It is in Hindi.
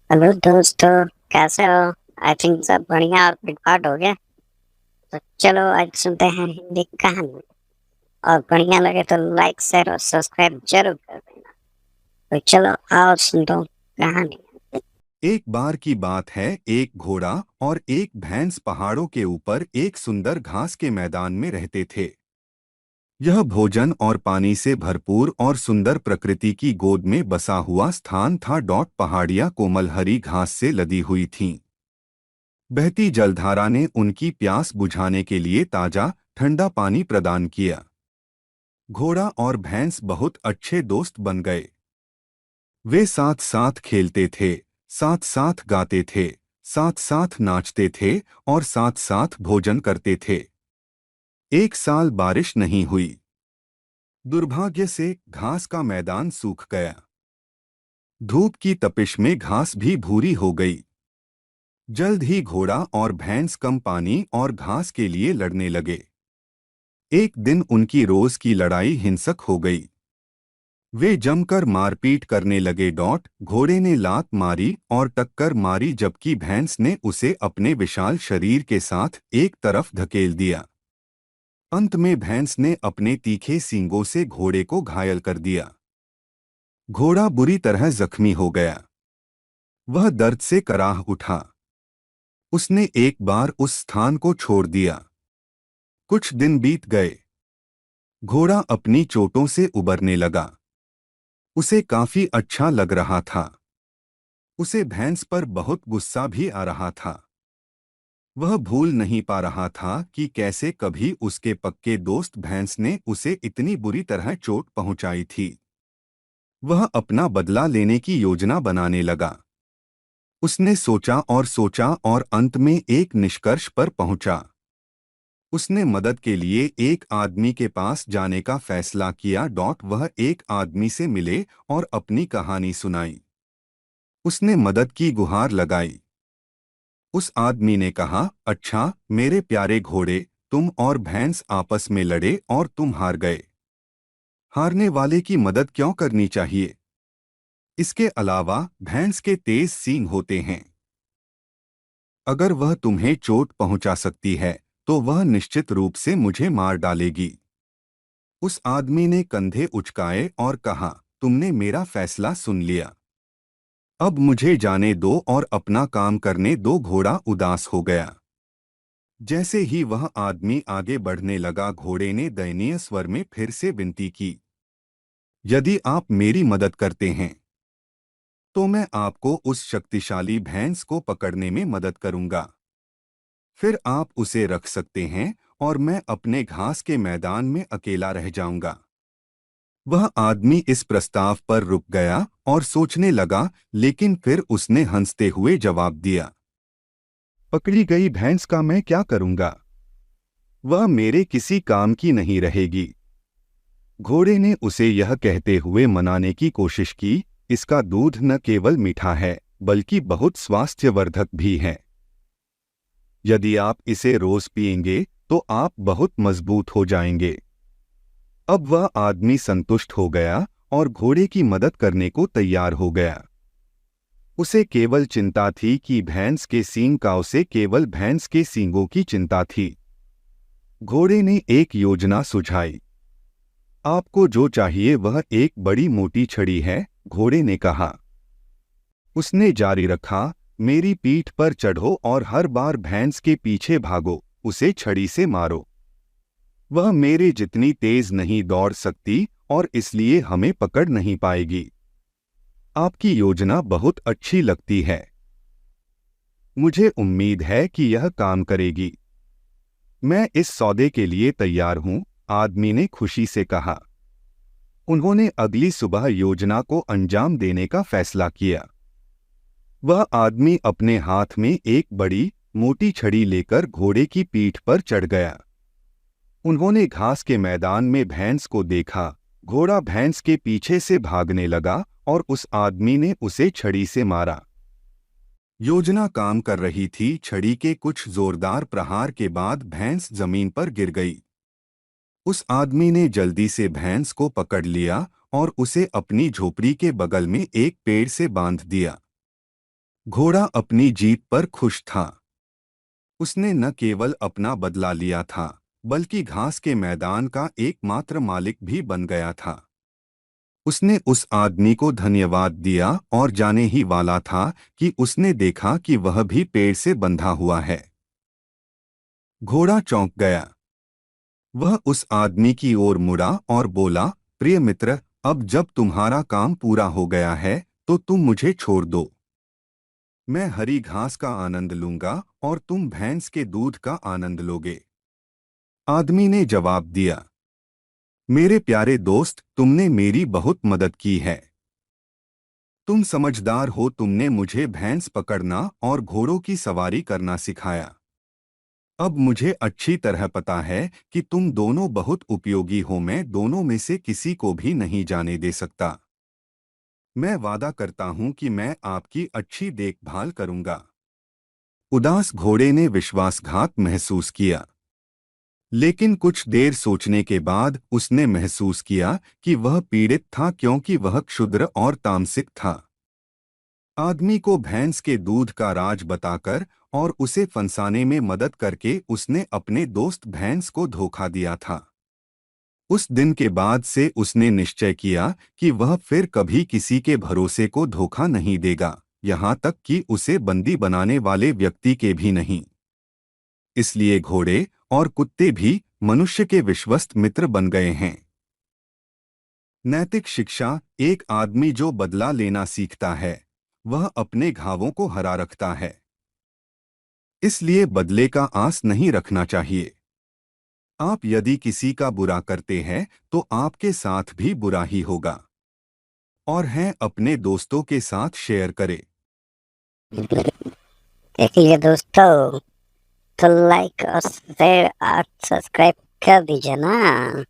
हेलो दोस्तों, कैसे हो? आई थिंक सब बढ़िया और पिटपाट हो गया। तो चलो आज सुनते हैं हिंदी कहानी। और बढ़िया लगे तो लाइक शेयर और सब्सक्राइब जरूर कर देना। तो चलो आओ सुन दो कहानी। एक बार की बात है। एक घोड़ा और एक भैंस पहाड़ों के ऊपर एक सुंदर घास के मैदान में रहते थे। यह भोजन और पानी से भरपूर और सुंदर प्रकृति की गोद में बसा हुआ स्थान था। पहाड़ियाँ कोमल हरी घास से लदी हुई थीं। बहती जलधारा ने उनकी प्यास बुझाने के लिए ताजा ठंडा पानी प्रदान किया। घोड़ा और भैंस बहुत अच्छे दोस्त बन गए। वे साथ साथ खेलते थे, साथ साथ गाते थे, साथ साथ नाचते थे और साथ साथ भोजन करते थे। एक साल बारिश नहीं हुई। दुर्भाग्य से घास का मैदान सूख गया। धूप की तपिश में घास भी भूरी हो गई। जल्द ही घोड़ा और भैंस कम पानी और घास के लिए लड़ने लगे। एक दिन उनकी रोज की लड़ाई हिंसक हो गई। वे जमकर मारपीट करने लगे। घोड़े ने लात मारी और टक्कर मारी, जबकि भैंस ने उसे अपने विशाल शरीर के साथ एक तरफ धकेल दिया। अंत में भैंस ने अपने तीखे सींगों से घोड़े को घायल कर दिया। घोड़ा बुरी तरह जख्मी हो गया। वह दर्द से कराह उठा। उसने एक बार उस स्थान को छोड़ दिया। कुछ दिन बीत गए। घोड़ा अपनी चोटों से उबरने लगा। उसे काफी अच्छा लग रहा था। उसे भैंस पर बहुत गुस्सा भी आ रहा था। वह भूल नहीं पा रहा था कि कैसे कभी उसके पक्के दोस्त भैंस ने उसे इतनी बुरी तरह चोट पहुंचाई थी। वह अपना बदला लेने की योजना बनाने लगा। उसने सोचा और अंत में एक निष्कर्ष पर पहुंचा। उसने मदद के लिए एक आदमी के पास जाने का फैसला किया। वह एक आदमी से मिले और अपनी कहानी सुनाई। उसने मदद की गुहार लगाई। उस आदमी ने कहा, अच्छा मेरे प्यारे घोड़े, तुम और भैंस आपस में लड़े और तुम हार गए। हारने वाले की मदद क्यों करनी चाहिए? इसके अलावा भैंस के तेज सींग होते हैं। अगर वह तुम्हें चोट पहुंचा सकती है तो वह निश्चित रूप से मुझे मार डालेगी। उस आदमी ने कंधे उचकाए और कहा, तुमने मेरा फैसला सुन लिया। अब मुझे जाने दो और अपना काम करने दो। घोड़ा उदास हो गया। जैसे ही वह आदमी आगे बढ़ने लगा, घोड़े ने दयनीय स्वर में फिर से विनती की, यदि आप मेरी मदद करते हैं तो मैं आपको उस शक्तिशाली भैंस को पकड़ने में मदद करूंगा। फिर आप उसे रख सकते हैं और मैं अपने घास के मैदान में अकेला रह जाऊंगा। वह आदमी इस प्रस्ताव पर रुक गया और सोचने लगा, लेकिन फिर उसने हंसते हुए जवाब दिया, पकड़ी गई भैंस का मैं क्या करूंगा? वह मेरे किसी काम की नहीं रहेगी। घोड़े ने उसे यह कहते हुए मनाने की कोशिश की, इसका दूध न केवल मीठा है बल्कि बहुत स्वास्थ्यवर्धक भी है। यदि आप इसे रोज पिएंगे तो आप बहुत मजबूत हो जाएंगे। अब वह आदमी संतुष्ट हो गया और घोड़े की मदद करने को तैयार हो गया। उसे केवल चिंता थी कि भैंस के सींग का, उसे केवल भैंस के सींगों की चिंता थी। घोड़े ने एक योजना सुझाई। आपको जो चाहिए वह एक बड़ी मोटी छड़ी है, घोड़े ने कहा। उसने जारी रखा, मेरी पीठ पर चढ़ो और हर बार भैंस के पीछे भागो, उसे छड़ी से मारो। वह मेरे जितनी तेज नहीं दौड़ सकती और इसलिए हमें पकड़ नहीं पाएगी। आपकी योजना बहुत अच्छी लगती है। मुझे उम्मीद है कि यह काम करेगी। मैं इस सौदे के लिए तैयार हूं, आदमी ने खुशी से कहा। उन्होंने अगली सुबह योजना को अंजाम देने का फैसला किया। वह आदमी अपने हाथ में एक बड़ी मोटी छड़ी लेकर घोड़े की पीठ पर चढ़ गया। उन्होंने घास के मैदान में भैंस को देखा। घोड़ा भैंस के पीछे से भागने लगा और उस आदमी ने उसे छड़ी से मारा। योजना काम कर रही थी। छड़ी के कुछ जोरदार प्रहार के बाद भैंस जमीन पर गिर गई। उस आदमी ने जल्दी से भैंस को पकड़ लिया और उसे अपनी झोपड़ी के बगल में एक पेड़ से बांध दिया। घोड़ा अपनी जीत पर खुश था। उसने न केवल अपना बदला लिया था, बल्कि घास के मैदान का एकमात्र मालिक भी बन गया था। उसने उस आदमी को धन्यवाद दिया और जाने ही वाला था कि उसने देखा कि वह भी पेड़ से बंधा हुआ है। घोड़ा चौंक गया। वह उस आदमी की ओर मुड़ा और बोला, प्रिय मित्र, अब जब तुम्हारा काम पूरा हो गया है तो तुम मुझे छोड़ दो। मैं हरी घास का आनंद लूंगा और तुम भैंस के दूध का आनंद लोगे। आदमी ने जवाब दिया, मेरे प्यारे दोस्त, तुमने मेरी बहुत मदद की है। तुम समझदार हो, तुमने मुझे भैंस पकड़ना और घोड़ों की सवारी करना सिखाया। अब मुझे अच्छी तरह पता है कि तुम दोनों बहुत उपयोगी हो। मैं दोनों में से किसी को भी नहीं जाने दे सकता। मैं वादा करता हूं कि मैं आपकी अच्छी देखभाल करूंगा। उदास घोड़े ने विश्वासघात महसूस किया, लेकिन कुछ देर सोचने के बाद उसने महसूस किया कि वह पीड़ित था, क्योंकि वह क्षुद्र और तामसिक था। आदमी को भैंस के दूध का राज बताकर और उसे फंसाने में मदद करके उसने अपने दोस्त भैंस को धोखा दिया था। उस दिन के बाद से उसने निश्चय किया कि वह फिर कभी किसी के भरोसे को धोखा नहीं देगा, यहाँ तक कि उसे बंदी बनाने वाले व्यक्ति के भी नहीं। इसलिए घोड़े और कुत्ते भी मनुष्य के विश्वस्त मित्र बन गए हैं। नैतिक शिक्षा। एक आदमी जो बदला लेना सीखता है, वह अपने घावों को हरा रखता है। इसलिए बदले का आस नहीं रखना चाहिए। आप यदि किसी का बुरा करते हैं तो आपके साथ भी बुरा ही होगा। और हैं अपने दोस्तों के साथ शेयर करें। देखिए दोस्तों, तो लाइक और शेयर और सब्सक्राइब कर दीजिए ना।